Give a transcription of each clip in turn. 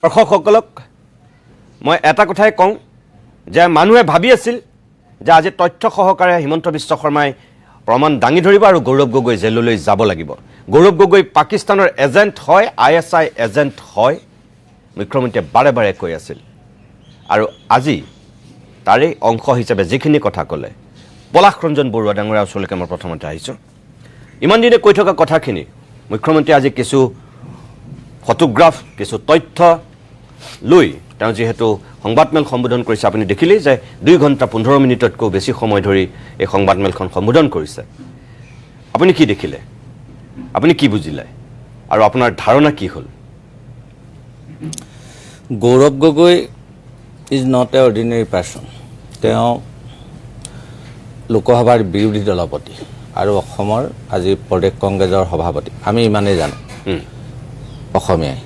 দৰ্শকসকলক মই এটা কথাই কওঁ যে মানুহে ভাবি আছিল যে আজি তথ্য সহকাৰে হিমন্ত বিশ্ব শৰ্মাই প্ৰমাণ দাঙি ধৰিব আৰু গৌৰৱ গগৈ জেললৈ যাব লাগিব। গৌৰৱ গগৈ পাকিস্তানৰ এজেণ্ট হয়, ISI এজেণ্ট হয়, মুখ্যমন্ত্ৰীয়ে বাৰে বাৰে কৈ আছিল। আৰু আজি তাৰে অংশ হিচাপে যিখিনি কথা ক'লে পলাশ ৰঞ্জন বৰুৱা ডাঙৰীয়াৰ ওচৰলৈকে মই প্ৰথমতে আহিছোঁ। ইমান দিনে কৈ থকা কথাখিনি মুখ্যমন্ত্ৰীয়ে আজি কিছু ফটোগ্ৰাফ, কিছু তথ্য লৈ তেওঁ যিহেতু সংবাদমেল সম্বোধন কৰিছে, আপুনি দেখিলেই যে 2 ঘণ্টা 15 মিনিটতকৈ বেছি সময় ধৰি এই সংবাদমেলখন সম্বোধন কৰিছে। আপুনি কি দেখিলে, আপুনি কি বুজিলে আৰু আপোনাৰ ধাৰণা কি হ'ল? Gaurav Gogoi is not a ordinary person. তেওঁ লোকসভাৰ বিৰোধী দলপতি আৰু অসমৰ আজি প্ৰদেশ কংগ্ৰেছৰ সভাপতি। আমি ইমানেই জানো অসমীয়াই,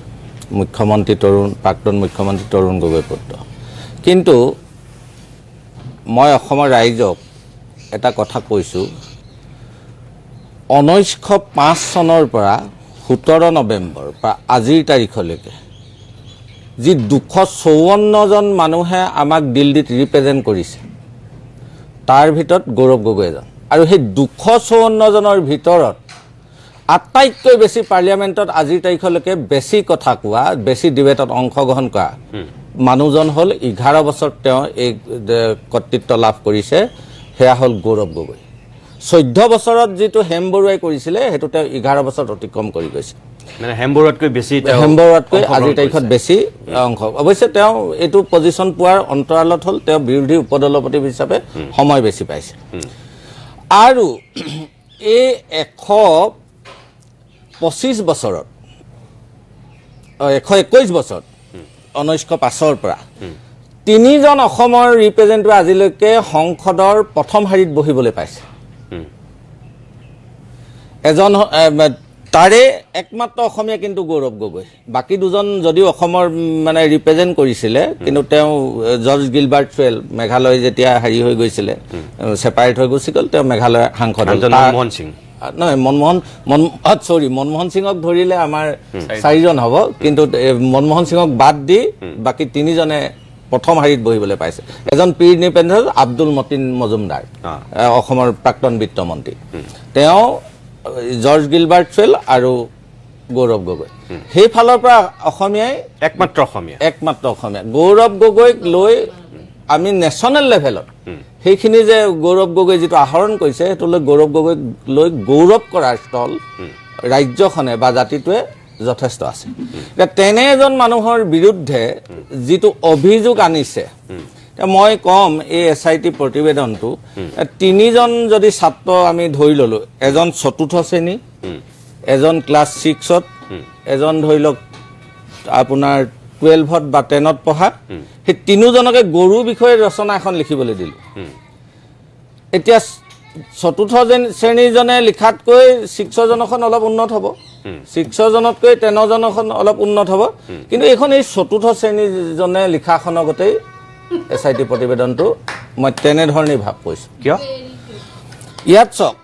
মুখ্যমন্ত্ৰী প্ৰাক্তন মুখ্যমন্ত্ৰী তৰুণ গগৈ পুত্ৰ। কিন্তু মই অসমৰ ৰাইজক এটা কথা কৈছোঁ, 1905 চনৰ পৰা 17 নৱেম্বৰ বা আজিৰ তাৰিখলৈকে যি 254জন মানুহে আমাক দিল্লীত ৰিপ্ৰেজেণ্ট কৰিছে, তাৰ ভিতৰত গৌৰৱ গগৈ এজন। আৰু সেই 254জনৰ ভিতৰত আটাইতকৈ বেছি পাৰ্লিয়ামেণ্টত আজিৰ তাৰিখলৈকে বেছি কথা কোৱা, বেছি ডিবেটত অংশগ্ৰহণ কৰা মানুহজন হ'ল 11 বছৰ তেওঁ এই কৰ্তৃত্ব লাভ কৰিছে, সেয়া হ'ল গৌৰৱ গগৈ। 14 বছৰত যিটো হেম বৰুৱাই কৰিছিলে সেইটো তেওঁ 11 বছৰত অতিক্ৰম কৰি গৈছে। মানে হেম বৰুৱাতকৈ বেছি, হেম বৰুৱাতকৈ আজিৰ তাৰিখত বেছি অংশ। অৱশ্যে তেওঁ এইটো পজিশ্যন পোৱাৰ অন্তৰালত হ'ল তেওঁ বিৰোধী উপদলপতি হিচাপে সময় বেছি পাইছে। আৰু এই 125 বছৰত 121 বছৰত 1905 পৰা 3জন অসমৰ ৰিপ্ৰেজেণ্টেটিভ আজিলৈকে সংসদৰ প্ৰথম শাৰীত বহিবলৈ পাইছে। এজন তাৰে একমাত্ৰ অসমীয়া কিন্তু গৌৰৱ গগৈ। বাকী দুজন যদিও অসমৰ মানে ৰিপ্ৰেজেণ্ট কৰিছিলে, কিন্তু তেওঁ জৰ্জ গিলবাৰ্ট ফেল মেঘালয় যেতিয়া হেৰি হৈ গৈছিলে, ছেপাৰেট হৈ গুচি গ'ল, তেওঁ মেঘালয়ৰ সাংসদ। মনমোহন সিং নহয়, মনমোহন সিঙক ধৰিলে আমাৰ 4জন হ'ব, কিন্তু মনমোহন সিঙক বাদ দি বাকী 3জনে প্ৰথম শাৰীত বহিবলৈ পাইছে। এজন পি ইণ্ডিপেণ্ডেণ্ট আব্দুল মতিন মজুমদাৰ, অসমৰ প্ৰাক্তন বিত্তমন্ত্ৰী, তেওঁ জৰ্জ গিলবাৰ্ট ফেল আৰু গৌৰৱ গগৈ। সেইফালৰ পৰা অসমীয়াই একমাত্ৰ অসমীয়া গৌৰৱ গগৈক লৈ আমি নেশ্যনেল লেভেলত সেইখিনি যে গৌৰৱ গগৈ যিটো আহৰণ কৰিছে সেইটো লৈ গৌৰৱ গগৈক লৈ গৌৰৱ কৰাৰ স্থল ৰাজ্যখনে বা জাতিটোৱে যথেষ্ট আছে। এতিয়া তেনে এজন মানুহৰ বিৰুদ্ধে যিটো অভিযোগ আনিছে, মই ক'ম এই SIT প্ৰতিবেদনটো 3জন যদি ছাত্ৰ আমি ধৰি ল'লোঁ, এজন 4ৰ্থ শ্ৰেণী, এজন ক্লাছ 6ত, এজন ধৰি লওক আপোনাৰ 12ত বা 10ত পঢ়া, সেই 3জনকে গৰুৰ বিষয়ে ৰচনা এখন লিখিবলৈ দিলোঁ। এতিয়া 4ৰ্থ শ্ৰেণীজনে লিখাতকৈ 6জনখন অলপ উন্নত হ'ব, 6জনতকৈ 10জনখন অলপ উন্নত হ'ব, কিন্তু এইখন এই 4ৰ্থ শ্ৰেণীজনে লিখাখনৰ গোটেই SIT প্ৰতিবেদনটো মই তেনেধৰণেই ভাৱ কৰিছোঁ। কিয়? ইয়াত চাওক,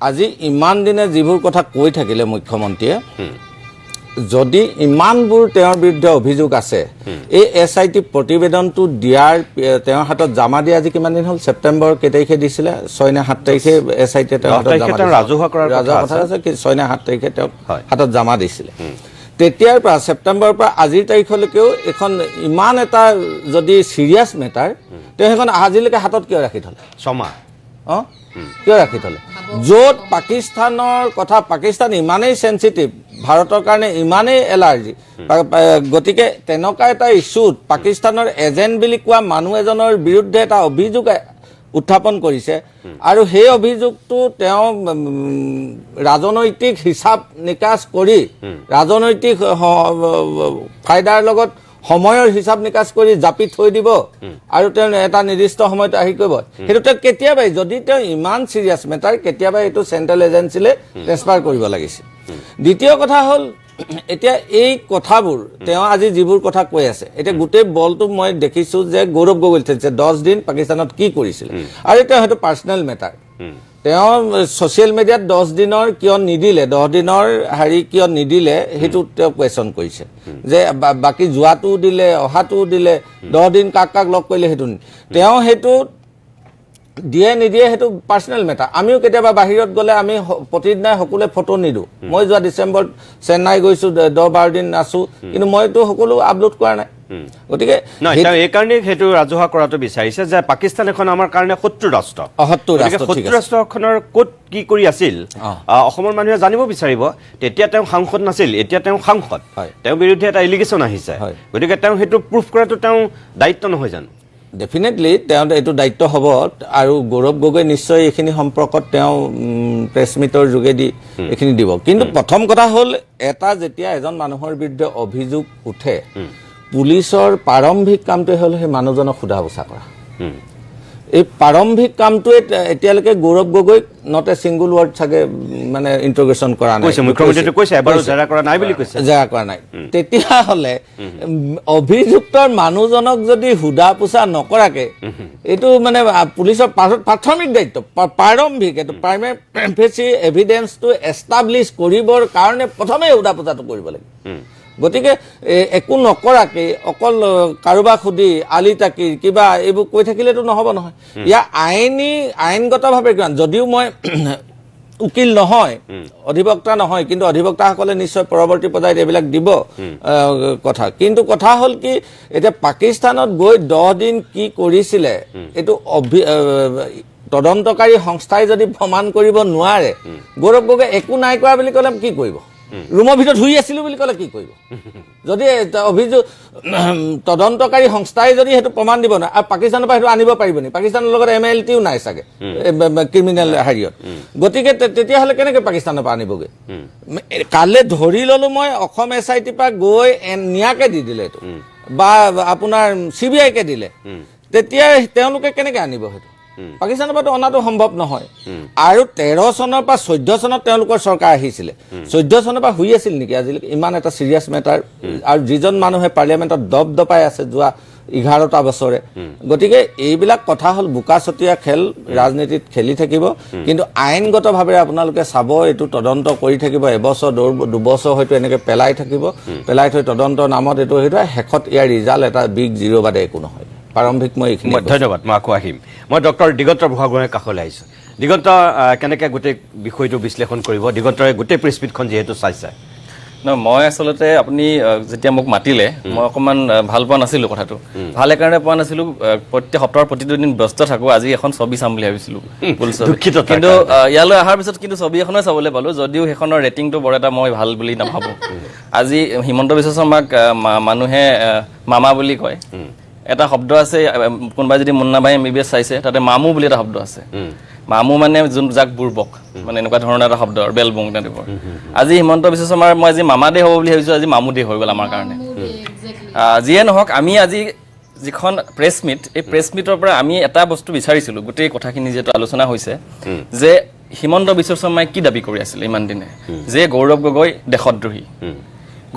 আজি ইমান দিনে যিবোৰ কথা কৈ থাকিলে মুখ্যমন্ত্ৰীয়ে, যদি ইমানবোৰ তেওঁৰ বিৰুদ্ধে অভিযোগ আছে, এই SIT প্ৰতিবেদনটো দিয়াৰ তেওঁৰ হাতত জমা দিয়া আজি কিমান দিন হ'ল? ছেপ্টেম্বৰ কেই তাৰিখে দিছিলে? 6 নে 7 তাৰিখে SIT তেওঁৰ হাতত জমা দিছিলে। ৰাজহুৱা কথা আছে, 6 নে 7 তাৰিখে তেওঁ হাতত জমা দিছিলে। তেতিয়াৰ পৰা ছেপ্টেম্বৰৰ পৰা আজিৰ তাৰিখলৈকেও এখন ইমান এটা যদি ছিৰিয়াছ মেটাৰ, তেওঁ সেইখন আজিলৈকে হাতত কিয় ৰাখি থ'লে? 6 মাহ কিয় ৰাখি থ'লে? য'ত পাকিস্তানৰ কথা, পাকিস্তান ইমানেই চেঞ্চিটিভ, ভাৰতৰ কাৰণে ইমানেই এলাৰ্জি, গতিকে তেনেকুৱা এটা ইছ্যুত পাকিস্তানৰ এজেণ্ট বুলি কোৱা মানুহ এজনৰ বিৰুদ্ধে এটা অভিযোগ উত্থাপন কৰিছে, আৰু সেই অভিযোগটো তেওঁ ৰাজনৈতিক হিচাপ নিকাচ কৰি, ৰাজনৈতিক ফাইদাৰ লগত সময়ৰ হিচাপ নিকাচ কৰি জাপি থৈ দিব আৰু তেওঁ এটা নিৰ্দিষ্ট সময়ত আহি কৰিব। সেইটো তেওঁ কেতিয়াবাই, যদি তেওঁ ইমান ছিৰিয়াছ মেটাৰ, কেতিয়াবাই এইটো চেণ্ট্ৰেল এজেঞ্চিলৈ ট্ৰেন্সফাৰ কৰিব লাগিছিল। দ্বিতীয় কথা হ'ল, এতিয়া এই কথাবোৰ তেওঁ আজি যিবোৰ কথা কৈ আছে এতিয়া গোটেই বলটো মই দেখিছোঁ যে গৌৰৱ গগৈ খেলিছে 10 দিন পাকিস্তানত কি কৰিছিলে আৰু এতিয়া হয়তো পাৰ্চনেল মেটাৰ তেওঁ ছ'চিয়েল মিডিয়াত 10 দিনৰ কিয় নিদিলে 10 দিনৰ হেৰি কিয় নিদিলে সেইটো তেওঁ কুৱেশ্যন কৰিছে যে বাকী যোৱাটোও দিলে অহাটোও দিলে 10 দিন কাক কাক লগ কৰিলে সেইটো তেওঁ সেইটো দিয়ে নিদিয়ে সেইটো পাৰ্চনেল মেটাৰ আমিও কেতিয়াবা বাহিৰত গ'লে আমি প্ৰতিদিনাই সকলোৱে ফটো নিদিওঁ মই যোৱা ডিচেম্বৰত চেন্নাই গৈছোঁ 10-12 দিন আছোঁ কিন্তু মইতো সকলো আপলোড কৰা নাই গতিকে এইকাৰণে সেইটো ৰাজহুৱা কৰাটো বিচাৰিছে যে পাকিস্তান এখন আমাৰ কাৰণে শত্ৰু ৰাষ্ট্ৰ শত্ৰু ৰাষ্ট্ৰখনৰ ক'ত কি কৰি আছিল অসমৰ মানুহে জানিব বিচাৰিব তেতিয়া তেওঁ সাংসদ নাছিল এতিয়া তেওঁ সাংসদ তেওঁৰ বিৰুদ্ধে এটা এলিগেশ্যন আহিছে গতিকে তেওঁ সেইটো প্ৰুফ কৰাটো তেওঁ দায়িত্ব নহয় জানো ডেফিনেটলি তেওঁ এইটো দায়িত্ব হ'ব আৰু গৌৰৱ গগৈ নিশ্চয় এইখিনি সম্পৰ্কত তেওঁ প্ৰেছ মিটৰ যোগেদি এইখিনি দিব কিন্তু প্ৰথম কথা হ'ল এটা যেতিয়া এজন মানুহৰ বিৰুদ্ধে অভিযোগ উঠে পুলিচৰ প্ৰাৰম্ভিক কামটোৱে হ'ল সেই মানুহজনক সোধা পোছা কৰা এই প্ৰাৰম্ভিক কামটোৱে এতিয়ালৈকে গৌৰৱ গগৈক নট এ ছিংগুল ৱৰ্ড চাগে মানে ইণ্ট্ৰগেশ্যন কৰা নাই মুখ্যমন্ত্ৰীয়ে কৈছে এবাৰো জেৰা কৰা নাই বুলি কৈছে জেৰা কৰা নাই তেতিয়াহ'লে অভিযুক্তৰ মানুহজনক যদি সোধা পোছা নকৰাকে এইটো মানে পুলিচৰ প্ৰাথমিক দায়িত্ব প্ৰাৰম্ভিক এইটো প্ৰাইমেৰী এভিডেন্সটো এষ্টাব্লিছ কৰিবৰ কাৰণে প্ৰথমে সোধা পোছাটো কৰিব লাগিব গতিকে একো নকৰাকে অকল কাৰোবাক সুধি আলি তাকিৰ কিবা এইবোৰ কৈ থাকিলেতো নহ'ব নহয় ইয়াৰ আইনগতভাৱে কিমান যদিও মই উকিল নহয় অধিবক্তা নহয় কিন্তু অধিবক্তাসকলে নিশ্চয় পৰৱৰ্তী পৰ্যায়ত এইবিলাক দিব কথা কিন্তু কথা হ'ল কি এতিয়া পাকিস্তানত গৈ 10 দিন কি কৰিছিলে এইটো তদন্তকাৰী সংস্থাই যদি প্ৰমাণ কৰিব নোৱাৰে গৌৰৱ গগৈ একো নাই কৰা বুলি ক'লে কি কৰিব ৰুমৰ ভিতৰত শুই আছিলোঁ বুলি ক'লে কি কৰিব যদি অভিযোগ তদন্তকাৰী সংস্থাই যদি সেইটো প্ৰমাণ দিব নোৱাৰে আৰু পাকিস্তানৰ পৰা সেইটো আনিব পাৰিব নেকি পাকিস্তানৰ লগত MLTও নাই চাগে ক্ৰিমিনেল হেৰিয়ত গতিকে তেতিয়াহ'লে কেনেকৈ পাকিস্তানৰ পৰা আনিবগৈ কালে ধৰি ল'লোঁ মই অসম SIT পৰা গৈ নিয়াকে দি দিলে এইটো বা আপোনাৰ CBIকে দিলে তেতিয়া তেওঁলোকে কেনেকৈ আনিব সেইটো পাকিস্তানৰ পৰা অনাটো সম্ভৱ নহয় আৰু 13 চনৰ পৰা 14 চনত তেওঁলোকৰ চৰকাৰ আহিছিলে 14 চনৰ পৰা শুই আছিল নেকি আজিলৈকে ইমান এটা চিৰিয়াছ মেটাৰ আৰু যিজন মানুহে পাৰ্লিয়ামেণ্টত দপাই আছে যোৱা 11টা বছৰে গতিকে এইবিলাক কথা হ'ল বোকাচতীয়া খেল ৰাজনীতিত খেলি থাকিব কিন্তু আইনগতভাৱে আপোনালোকে চাব এইটো তদন্ত কৰি থাকিব এবছৰ 2 বছৰ হয়তো এনেকৈ পেলাই থাকিব পেলাই থৈ তদন্তৰ নামত এইটো শেষত ইয়াৰ ৰিজাল্ট এটা বিগ জিৰ' বাদে একো নহয় প্ৰাৰম্ভিক মই এইখিনি ধন্যবাদ মই আকৌ আহিম মই ডক্টৰ দিগন্ত বুঢ়াগোহাঁইৰ কাষলৈ আহিছোঁ দিগন্ত কেনেকৈ গোটেই বিষয়টো বিশ্লেষণ কৰিব দিগন্তৰে গোটেই প্ৰেছ মিটখন যিহেতু চাইছে মই আচলতে আপুনি যেতিয়া মোক মাতিলে মই অকণমান ভাল পোৱা নাছিলোঁ কথাটো ভালে কাৰণে পোৱা নাছিলোঁ প্ৰত্যেক সপ্তাহৰ প্ৰতিটো দিন ব্যস্ত থাকোঁ আজি এখন ছবি চাম বুলি ভাবিছিলোঁ কিন্তু ইয়ালৈ অহাৰ পিছত কিন্তু ছবি এখনে চাবলৈ পালোঁ যদিও সেইখনৰ ৰেটিংটো বৰ এটা মই ভাল বুলি নাভাবোঁ আজি হিমন্ত বিশ্ব শৰ্মাক মানুহে মামা বুলি কয় এটা শব্দ আছে কোনোবাই যদি মুন্না ভাই MBBS চাইছে তাতে মামু বুলি এটা শব্দ আছে মামু মানে যোন যাক বুৰ্বক মানে এনেকুৱা ধৰণৰ এটা শব্দ আৰু বেলবং টাইপৰ আজি হিমন্ত বিশ্ব শৰ্মাৰ মই আজি মামা দে হ'ব বুলি ভাবিছোঁ আজি মামু দে হৈ গ'ল আমাৰ কাৰণে যিয়ে নহওক আমি আজি যিখন প্ৰেছ মিট এই প্ৰেছ মিটৰ পৰা আমি এটা বস্তু বিচাৰিছিলোঁ গোটেই কথাখিনি যিহেতু আলোচনা হৈছে যে হিমন্ত বিশ্ব শৰ্মাই কি দাবী কৰি আছিল ইমান দিনে যে গৌৰৱ গগৈ দেশদ্ৰোহী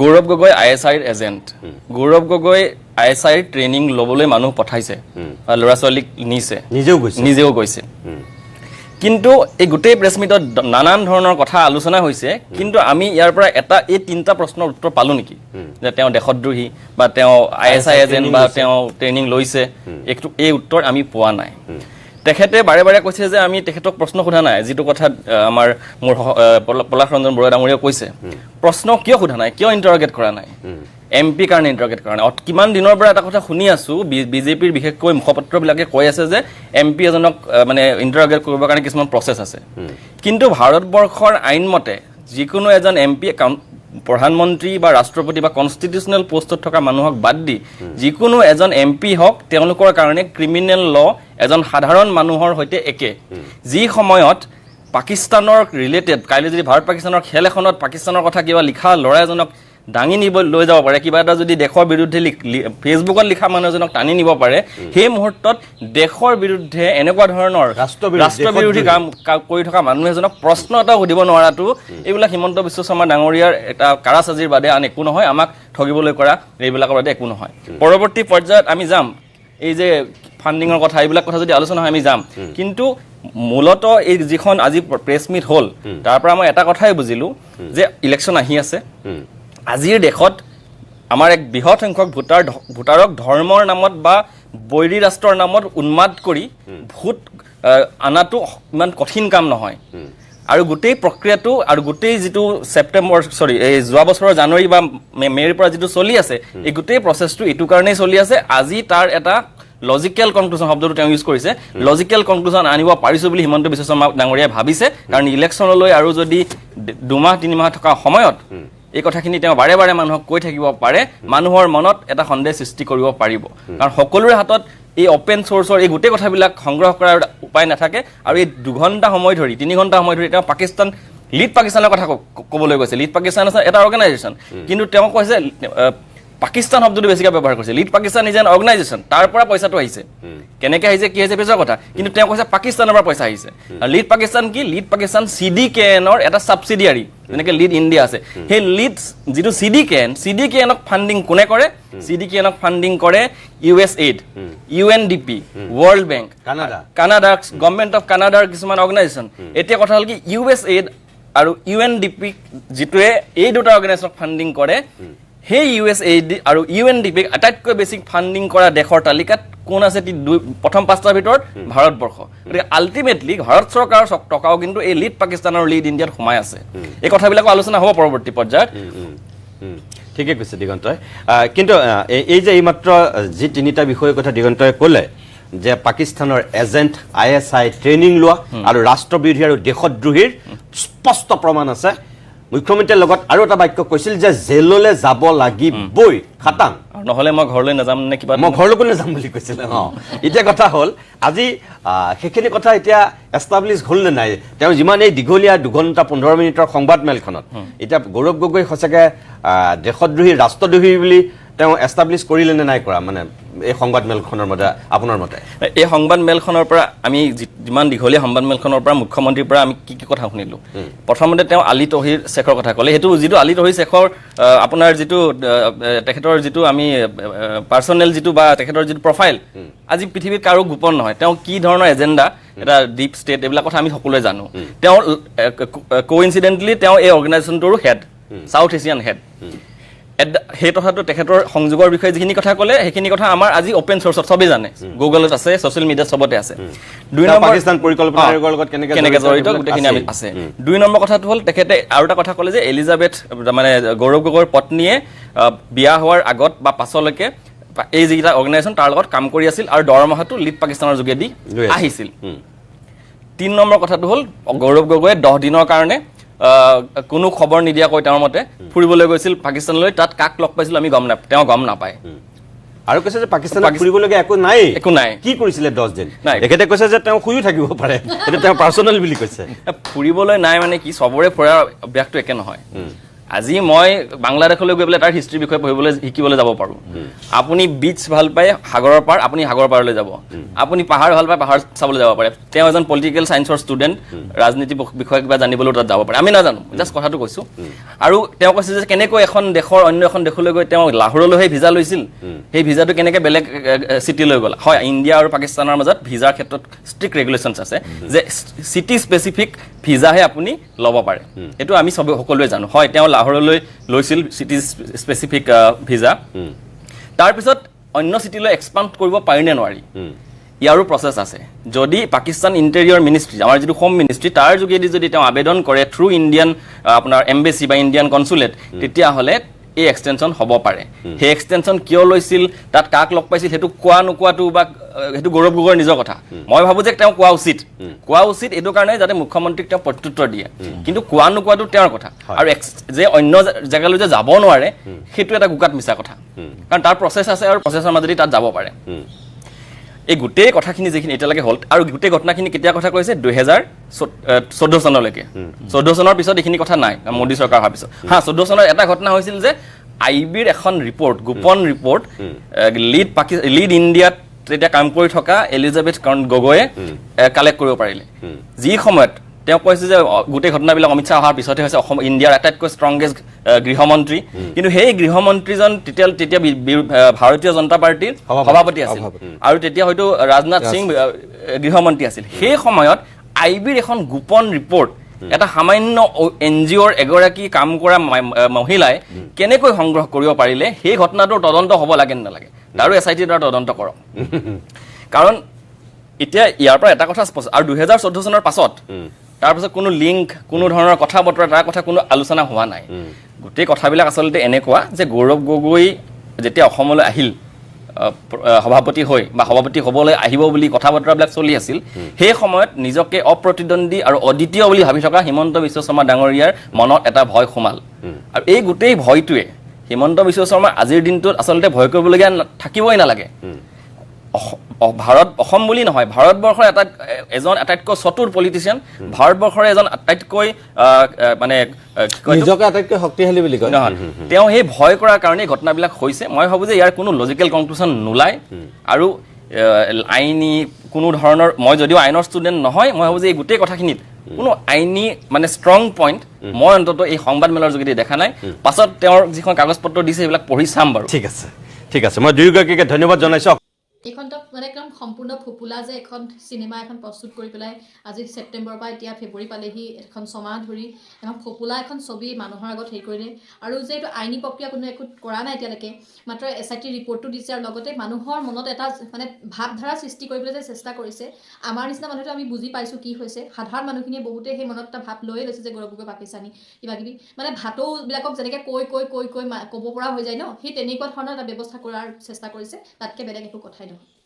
গৌৰৱ গগৈ ISIৰ এজেণ্ট গৌৰৱ গগৈ ISIৰ ট্ৰেইনিং ল'বলৈ মানুহ পঠাইছে ল'ৰা ছোৱালীক নিছে নিজেও গৈছে কিন্তু এই গোটেই প্ৰেছ মিটত নানান ধৰণৰ কথা আলোচনা হৈছে কিন্তু আমি ইয়াৰ পৰা এই 3টা প্ৰশ্নৰ উত্তৰ পালোঁ নেকি যে তেওঁ দেশদ্ৰোহী বা তেওঁ ISI এজেণ্ট বা তেওঁ ট্ৰেইনিং লৈছে এই উত্তৰ আমি পোৱা নাই তেখেতে বাৰে বাৰে কৈছে যে আমি তেখেতক প্ৰশ্ন সোধা নাই যিটো কথা আমাৰ মোৰ পলাশ ৰঞ্জন বৰুৱা ডাঙৰীয়াই কৈছে প্ৰশ্ন কিয় সোধা নাই কিয় ইণ্টাৰগেট কৰা নাই MP কাৰণে ইণ্টাৰগেট কৰা নাই কিমান দিনৰ পৰা এটা কথা শুনি আছোঁ বিজেপিৰ বিশেষকৈ মুখপাত্ৰবিলাকে কৈ আছে যে MP এজনক মানে ইণ্টাৰগেট কৰিবৰ কাৰণে কিছুমান প্ৰচেছ আছে কিন্তু ভাৰতবৰ্ষৰ আইনমতে যিকোনো এজন MP প্ৰধানমন্ত্ৰী বা ৰাষ্ট্ৰপতি বা কনষ্টিটিউচনেল পোষ্টত থকা মানুহক বাদ দি যিকোনো এজন MP হওক তেওঁলোকৰ কাৰণে ক্ৰিমিনেল ল এজন সাধাৰণ মানুহৰ সৈতে একে যি সময়ত পাকিস্তানৰ ৰিলেটেড কাইলৈ যদি ভাৰত পাকিস্তানৰ খেল এখনত পাকিস্তানৰ কথা কিবা লিখা ল'ৰা এজনক দাঙি নিব লৈ যাব পাৰে, কিবা এটা যদি দেশৰ বিৰুদ্ধে ফেচবুকত লিখা মানুহ এজনক টানি নিব পাৰে, সেই মুহূৰ্তত দেশৰ বিৰুদ্ধে এনেকুৱা ধৰণৰ ৰাষ্ট্ৰবিৰোধী কাম কৰি থকা মানুহ এজনক প্ৰশ্ন এটা সুধিব নোৱাৰাটো এইবিলাক হিমন্ত বিশ্ব শৰ্মা ডাঙৰীয়াৰ এটা কাৰাচাজিৰ বাদে আন একো নহয়, আমাক ঠগিবলৈ কৰা এইবিলাকৰ বাদে একো নহয়। পৰৱৰ্তী পৰ্যায়ত আমি যাম, এই যে ফাণ্ডিঙৰ কথা এইবিলাক কথা যদি আলোচনা হয় আমি যাম, কিন্তু মূলত এই যিখন আজি প্ৰেছ মিট হ'ল তাৰ পৰা মই এটা কথাই বুজিলোঁ যে ইলেকশ্যন আহি আছে, আজিৰ দেশত আমাৰ এক বৃহৎ সংখ্যক ভোটাৰক ধৰ্মৰ নামত বা বৈৰী ৰাষ্ট্ৰৰ নামত উন্মাদ কৰি ভোট আনাটো ইমান কঠিন কাম নহয়। আৰু গোটেই প্ৰক্ৰিয়াটো আৰু গোটেই যিটো এই যোৱা বছৰৰ জানুৱাৰী বা মে'ৰ পৰা যিটো চলি আছে, এই গোটেই প্ৰচেছটো এইটো কাৰণেই চলি আছে, আজি তাৰ এটা লজিকেল কনক্লুজন শব্দটো তেওঁ ইউজ কৰিছে, লজিকেল কনক্লুজন আনিব পাৰিছোঁ বুলি হিমন্ত বিশ্ব শৰ্মা ডাঙৰীয়াই ভাবিছে। কাৰণ ইলেকশ্যনলৈ আৰু যদি 2 মাহ 3 মাহ থকা সময়ত এই কথাখিনি তেওঁ বাৰে বাৰে মানুহক কৈ থাকিব পাৰে, মানুহৰ মনত এটা সন্দেহ সৃষ্টি কৰিব পাৰিব। কাৰণ সকলোৰে হাতত এই অপেন চ'ৰ্চৰ এই গোটেই কথাবিলাক সংগ্ৰহ কৰাৰ উপায় নাথাকে। আৰু এই 2 ঘণ্টা সময় ধৰি 3 ঘণ্টা সময় ধৰি তেওঁ লিড পাকিস্তানৰ কথা ক'বলৈ গৈছে। লিড পাকিস্তান আছে এটা অৰ্গেনাইজেশ্যন, কিন্তু তেওঁ কৈছে পাকিস্তান শব্দটো বেছিকৈ ব্যৱহাৰ কৰিছে। Lead Pakistan is an organisation, তাৰ পৰা পইচাটো আহিছে, কেনেকৈ আহিছে কি আহিছে পিছৰ কথা, কিন্তু তেওঁ কৈছে পাকিস্তানৰ পৰা পইচা আহিছে। আৰু লিড পাকিস্তান কি? লিড পাকিস্তান CDKNৰ এটা ছাবচিডিয়াৰী, যেনেকৈ লিড ইণ্ডিয়া আছে। সেই লিড যিটো CDKNক ফাণ্ডিং কোনে কৰে? CDKNক ফাণ্ডিং কৰে USAID, UNDP, world bank, Canada, government of কানাডাৰ কিছুমান অৰ্গেনাইজেশ্যন। এতিয়া কথা হ'ল কি, USAID আৰু UNDP যিটোৱে এই দুটা অৰ্গেনাইজেশ্যনক ফাণ্ডিং কৰে, সেই USAID আৰু UNDPক আটাইতকৈ বেছি ফাণ্ডিং কৰা দেশৰ তালিকাত কোন আছে? প্ৰথম 5টাৰ ভিতৰত ভাৰতবৰ্ষ। গতিকে আল্টিমেটলি ভাৰত চৰকাৰৰ টকাও কিন্তু এই লিড পাকিস্তান আৰু লিড ইণ্ডিয়াত সোমাই আছে। এই কথাবিলাকো আলোচনা হ'ব পৰৱৰ্তী পৰ্যায়ত। ঠিকে কৈছে দিগন্তই। কিন্তু এই যে এইমাত্ৰ যি 3টা বিষয়ৰ কথা দিগন্তই ক'লে, যে পাকিস্তানৰ এজেণ্ট ISI ট্ৰেইনিং লোৱা আৰু ৰাষ্ট্ৰবিৰোধী আৰু দেশদ্ৰোহীৰ স্পষ্ট প্ৰমাণ আছে। মুখ্যমন্ত্ৰীৰ লগত আৰু এটা বাক্য কৈছিল যে জেললৈ যাব লাগিবই, খাটাং, নহ'লে মই ঘৰলৈ নাযাম নে কিবা, মই ঘৰলৈকো নাযাম বুলি কৈছিল। এতিয়া কথা হ'ল আজি সেইখিনি কথা এতিয়া এষ্টাব্লিছ হ'ল নে নাই? তেওঁ যিমান এই দীঘলীয়া 2 ঘণ্টা 15 মিনিটৰ সংবাদমেলখনত এতিয়া গৌৰৱ গগৈ সঁচাকৈ দেশদ্ৰোহী ৰাষ্ট্ৰদ্ৰোহী বুলি তেওঁ এষ্টাব্লিছ কৰিলে নে নাই কৰা, মানে এই সংবাদমেলখনৰ মতে আপোনাৰ মতে? এই সংবাদমেলখনৰ পৰা আমি যিমান দীঘলীয়া সংবাদমেলখনৰ পৰা মুখ্যমন্ত্ৰীৰ পৰা আমি কি কথা শুনিলোঁ? প্ৰথমতে তেওঁ আলি তহিৰ শেখৰ কথা ক'লে। সেইটো যিটো আলি তহিৰ শেখৰ আপোনাৰ যিটো তেখেতৰ যিটো আমি পাৰ্চনেল যিটো বা তেখেতৰ যিটো প্ৰফাইল আজি পৃথিৱীত কাৰো গোপন নহয়। তেওঁ কি ধৰণৰ এজেণ্ডা, এটা ডিপ ষ্টেট, এইবিলাক কথা আমি সকলোৱে জানো। তেওঁ কোইনচিডেণ্টলি তেওঁ এই অৰ্গেনাইজেশ্যনটোৰো হেড, চাউথ এছিয়ান হেড। সেই কথাটো তেখেতৰ সংযোগৰ বিষয়ে যিখিনি কথা ক'লে সেইখিনি কথা আমাৰ আজি অপেন চ'ৰ্চত চবেই জানে, গুগলত আছে, ছ'চিয়েল মিডিয়াত চবতে আছে। 2 নম্বৰ পাকিস্তান পৰিকল্পনা আয়োগৰ লগত কেনেকৈ জড়িত গোটেইখিনি আমি আছে। 2 নম্বৰ কথাটো হ'ল তেখেতে আৰু এটা কথা ক'লে যে এলিজাবেথ মানে গৌৰৱ গগৈৰ পত্নীয়ে বিয়া হোৱাৰ আগত বা পাছলৈকে এই যিকেইটা অৰ্গেনাইজেশ্যন তাৰ লগত কাম কৰি আছিল আৰু দৰমহাটো লিড পাকিস্তানৰ যোগেদি আহিছিল। 3 নম্বৰ কথাটো হ'ল গৌৰৱ গগৈয়ে 10 দিনৰ কাৰণে কোনো খবৰ নিদিয়াকৈ তেওঁৰ মতে ফুৰিবলৈ গৈছিল পাকিস্তানলৈ। তাত কাক লগ পাইছিল আমি তেওঁ গম নাপায়। আৰু কৈছে যে পাকিস্তানত ফুৰিবলগীয়া একো নাই। কি কৰিছিলে 10 দিন? তেখেতে কৈছে যে তেওঁ শুইও থাকিব পাৰে, সেইটো তেওঁ পাৰ্চনেল বুলি কৈছে। ফুৰিবলৈ নাই মানে কি, চবৰে ফুৰাৰ অভ্যাসটো একে নহয়। আজি মই বাংলাদেশলৈ গৈ পেলাই তাৰ হিষ্ট্ৰীৰ বিষয়ে পঢ়িবলৈ শিকিবলৈ যাব পাৰোঁ। আপুনি বিচ ভাল পায়, সাগৰৰ পাৰ, আপুনি সাগৰ পাৰলৈ যাব। আপুনি পাহাৰ ভাল পায়, পাহাৰ চাবলৈ যাব পাৰে। তেওঁ এজন পলিটিকেল চায়েন্সৰ ষ্টুডেণ্ট, ৰাজনীতি বিষয়ে কিবা জানিবলৈও তাত যাব পাৰে, আমি নাজানো, জাষ্ট কথাটো কৈছোঁ। আৰু তেওঁ কৈছে যে কেনেকৈ এখন দেশৰ অন্য এখন দেশলৈ গৈ তেওঁ লাহোৰলৈহে ভিজা লৈছিল, সেই ভিজাটো কেনেকৈ বেলেগ চিটিলৈ গ'ল। হয়, ইণ্ডিয়া আৰু পাকিস্তানৰ মাজত ভিজাৰ ক্ষেত্ৰত ষ্ট্ৰিক্ট ৰেগুলেশ্যনছ আছে যে চিটি স্পেচিফিক ভিজাহে আপুনি ল'ব পাৰে, এইটো আমি সকলোৱে জানো। হয়, তেওঁ লাহোৰলৈ লৈছিল চিটি স্পেচিফিক ভিজা। তাৰপিছত অন্য চিটিলৈ এক্সপাণ্ড কৰিব পাৰি নে নোৱাৰি, ইয়াৰো প্ৰচেছ আছে। যদি পাকিস্তান ইণ্টেৰিয়ৰ মিনিষ্ট্ৰী, আমাৰ যিটো হোম মিনিষ্ট্ৰী, তাৰ যোগেদি যদি তেওঁ আবেদন কৰে থ্ৰু ইণ্ডিয়ান আপোনাৰ এম্বেচি বা ইণ্ডিয়ান কনচুলেট, তেতিয়াহ'লে এই এক্সটেনশ্যন হ'ব পাৰে। সেই এক্সটেনশ্যন কিয় লৈছিল, তাত কাক লগ পাইছিল, সেইটো কোৱা নোকোৱাটো বা সেইটো গৌৰৱ গগৈৰ নিজৰ কথা। মই ভাবোঁ যে তেওঁ কোৱা উচিত এইটো কাৰণে যাতে মুখ্যমন্ত্ৰীক তেওঁ প্ৰত্যুত্তৰ দিয়ে, কিন্তু কোৱা নোকোৱাটো তেওঁৰ কথা। আৰু যে অন্য জেগালৈ যে যাব নোৱাৰে সেইটো এটা গোকাত মিছা কথা, কাৰণ তাৰ প্ৰচেছ আছে আৰু প্ৰচেছৰ মাজেদি তাত যাব পাৰে। এই গোটেই কথাখিনি যিখিনি এতিয়ালৈকে হ'ল আৰু গোটেই ঘটনাখিনি কেতিয়া কথা কৈছে 2014 চনলৈকে 14 চনৰ পিছত এইখিনি কথা নাই মোদী চৰকাৰ অহাৰ পিছত 14 চনত এটা ঘটনা হৈছিল যে আইবিৰ এখন ৰিপৰ্ট গোপন ৰিপৰ্ট লিড ইণ্ডিয়াত তেতিয়া কাম কৰি থকা এলিজাবেথ গগৈয়ে কালেক্ট কৰিব পাৰিলে যি সময়ত তেওঁ কৈছে যে গোটেই ঘটনাবিলাক অমিত শ্বাহ অহাৰ পিছতে হৈছে অসম ইণ্ডিয়াৰ আটাইতকৈ ষ্ট্ৰংগেষ্ট গৃহমন্ত্ৰী কিন্তু সেই গৃহমন্ত্ৰীজন তেতিয়া ভাৰতীয় জনতা পাৰ্টীৰ সভাপতি আছিল আৰু তেতিয়া হয়তো ৰাজনাথ সিং গৃহমন্ত্ৰী আছিল সেই সময়ত আইবিৰ এখন গোপন ৰিপৰ্ট এটা সামান্য NGOৰ এগৰাকী কাম কৰা মহিলাই কেনেকৈ সংগ্ৰহ কৰিব পাৰিলে সেই ঘটনাটোৰ তদন্ত হ'ব লাগে নালাগে তাৰো SIT দ্বাৰা তদন্ত কৰক কাৰণ এতিয়া ইয়াৰ পৰা এটা কথা স্পষ্ট আৰু 2014 চনৰ পাছত তাৰপিছত কোনো লিংক কোনো ধৰণৰ কথা বতৰা তাৰ কথা কোনো আলোচনা হোৱা নাই গোটেই কথাবিলাক আচলতে এনেকুৱা যে গৌৰৱ গগৈ যেতিয়া অসমলৈ আহিল সভাপতি হৈ বা সভাপতি হ'বলৈ আহিব বুলি কথা বতৰাবিলাক চলি আছিল সেই সময়ত নিজকে অপ্ৰতিদ্বন্দ্বী আৰু অদ্বিতীয় বুলি ভাবি থকা হিমন্ত বিশ্ব শৰ্মা ডাঙৰীয়াৰ মনত এটা ভয় সোমাল আৰু এই গোটেই ভয়টোৱে হিমন্ত বিশ্ব শৰ্মা আজিৰ দিনটোত আচলতে ভয় কৰিবলগীয়া থাকিবই নালাগে অসম বুলি নহয় ভাৰতবৰ্ষৰ এজন আটাইতকৈ চতুৰ পলিটিচিয়ান ভাৰতবৰ্ষৰ এজন আটাইতকৈ মানে নিজকে আটাইতকৈ শক্তিশালী বুলি কয় নহয় তেওঁ সেই ভয় কৰাৰ কাৰণে ঘটনাবিলাক হৈছে মই ভাবোঁ যে ইয়াৰ কোনো লজিকেল কনক্লুশ্যন নোলায় আৰু আইনী কোনো ধৰণৰ মই যদিও আইনৰ ষ্টুডেণ্ট নহয় মই ভাবোঁ যে এই গোটেই কথাখিনিত কোনো আইনী মানে ষ্ট্ৰং পইণ্ট মই অন্ততঃ এই সংবাদমেলৰ যোগেদি দেখা নাই পাছত তেওঁৰ যিখন কাগজ পত্ৰ দিছে সেইবিলাক পঢ়ি চাম বাৰু ঠিক আছে মই দুয়োগৰাকীকে ধন্যবাদ জনাইছোঁ এইখনটো মানে একদম সম্পূৰ্ণ ফোপোলা যে এখন চিনেমা এখন প্ৰস্তুত কৰি পেলাই আজি ছেপ্টেম্বৰৰ পৰা এতিয়া ফেব্ৰুৱাৰী পালেহি এখন ছমাহ ধৰি এখন ফোপোলা এখন ছবি মানুহৰ আগত হেৰি কৰিলে আৰু যে এইটো আইনী প্ৰক্ৰিয়া কোনো একো কৰা নাই এতিয়ালৈকে মাত্ৰ SIT ৰিপৰ্টটো দিছে আৰু লগতে মানুহৰ মনত এটা মানে ভাৱধাৰা সৃষ্টি কৰিবলৈ যে চেষ্টা কৰিছে আমাৰ নিচিনা মানুহটো আমি বুজি পাইছোঁ কি হৈছে সাধাৰণ মানুহখিনিয়ে বহুতে সেই মনত এটা ভাৱ লৈয়ে লৈছে যে গৌৰৱ গগৈ পাকিস্তানী কিবা কিবি মানে ভাটৌবিলাকক যেনেকৈ কৈ ক'ব পৰা হৈ যায় ন সেই তেনেকুৱা ধৰণৰ এটা ব্যৱস্থা কৰাৰ চেষ্টা কৰিছে তাতকৈ বেলেগ একো কথাই নহয়